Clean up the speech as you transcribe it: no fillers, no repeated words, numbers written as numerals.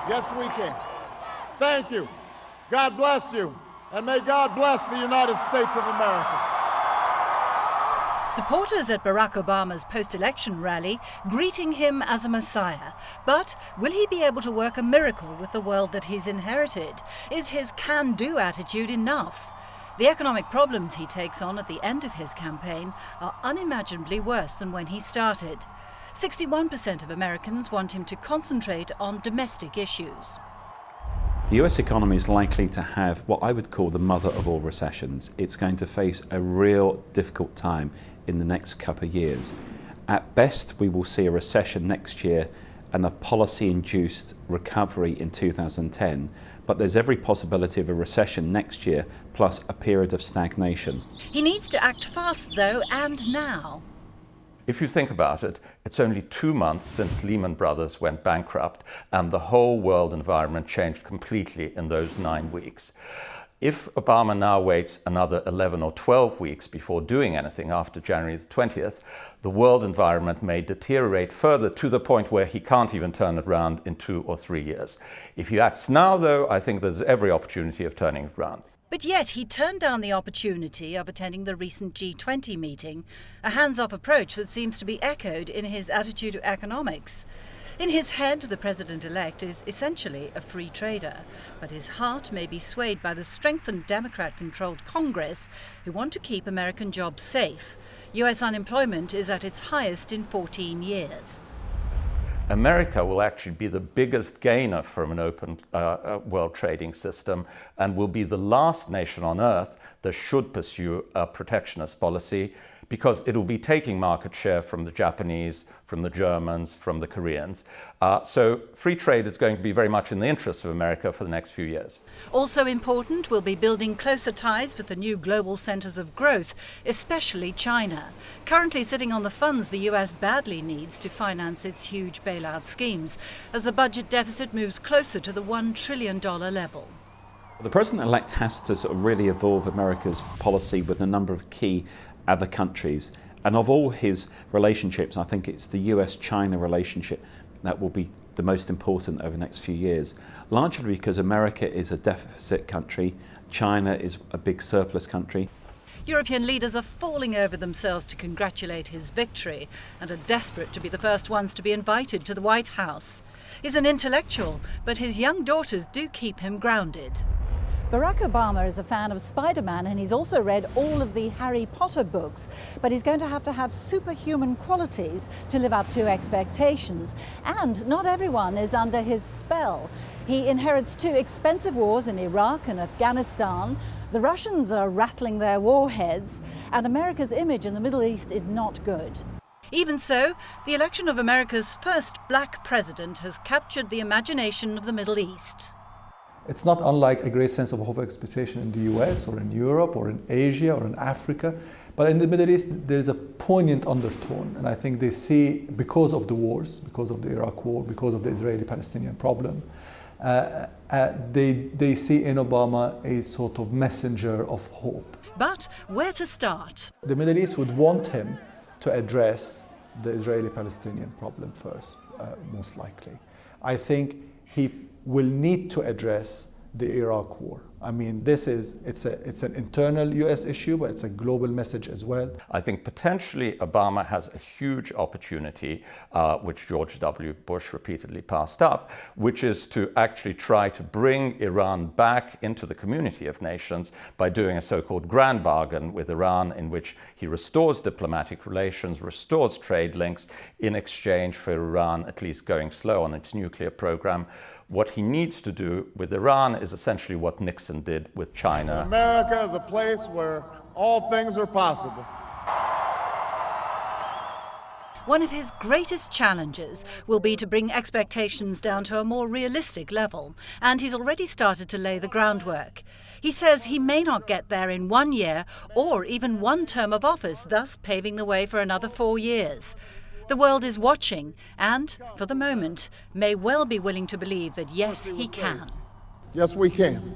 Yes, we can. Thank you. God bless you. And may God bless the United States of America. Supporters at Barack Obama's post-election rally greeting him as a messiah. But will he be able to work a miracle with the world that he's inherited? Is his can-do attitude enough? The economic problems he takes on at the end of his campaign are unimaginably worse than when he started. 61% of Americans want him to concentrate on domestic issues. The US economy is likely to have what I would call the mother of all recessions. It's going to face a real difficult time in the next couple of years. At best, we will see a recession next year and a policy-induced recovery in 2010, but there's every possibility of a recession next year, plus a period of stagnation. He needs to act fast, though, and now. If you think about it, it's only 2 months since Lehman Brothers went bankrupt, and the whole world environment changed completely in those 9 weeks. If Obama now waits another 11 or 12 weeks before doing anything after January the 20th, the world environment may deteriorate further to the point where he can't even turn it around in 2 or 3 years. If he acts now, though, I think there's every opportunity of turning it around. But yet he turned down the opportunity of attending the recent G20 meeting, a hands-off approach that seems to be echoed in his attitude to economics. In his head, the president-elect is essentially a free trader, but his heart may be swayed by the strengthened Democrat-controlled Congress who want to keep American jobs safe. US unemployment is at its highest in 14 years. America will actually be the biggest gainer from an open world trading system and will be the last nation on earth that should pursue a protectionist policy, because it will be taking market share from the Japanese, from the Germans, from the Koreans. So free trade is going to be very much in the interest of America for the next few years. Also important will be building closer ties with the new global centres of growth, especially China, currently sitting on the funds the US badly needs to finance its huge bailout schemes, as the budget deficit moves closer to the $1 trillion level. The president-elect has to sort of really evolve America's policy with a number of key other countries. And of all his relationships, I think it's the US-China relationship that will be the most important over the next few years, largely because America is a deficit country, China is a big surplus country. European leaders are falling over themselves to congratulate his victory and are desperate to be the first ones to be invited to the White House. He's an intellectual, but his young daughters do keep him grounded. Barack Obama is a fan of Spider-Man, and he's also read all of the Harry Potter books, but he's going to have superhuman qualities to live up to expectations, and not everyone is under his spell. He inherits 2 expensive wars in Iraq and Afghanistan. The Russians are rattling their warheads, and America's image in the Middle East is not good. Even so, the election of America's first black president has captured the imagination of the Middle East. It's not unlike a great sense of hope expectation in the US or in Europe or in Asia or in Africa. But in the Middle East, there's a poignant undertone. And I think they see, because of the wars, because of the Iraq war, because of the Israeli-Palestinian problem, they see in Obama a sort of messenger of hope. But where to start? The Middle East would want him to address the Israeli-Palestinian problem first, most likely. I think he will need to address the Iraq war. I mean, it's an internal US issue, but it's a global message as well. I think potentially Obama has a huge opportunity, which George W. Bush repeatedly passed up, which is to actually try to bring Iran back into the community of nations by doing a so-called grand bargain with Iran, in which he restores diplomatic relations, restores trade links in exchange for Iran at least going slow on its nuclear program. What he needs to do with Iran is essentially what Nixon did with China. America is a place where all things are possible. One of his greatest challenges will be to bring expectations down to a more realistic level, and he's already started to lay the groundwork. He says he may not get there in 1 year or even 1 term of office, thus paving the way for another 4 years. The world is watching and, for the moment, may well be willing to believe that yes, he can. Yes, we can.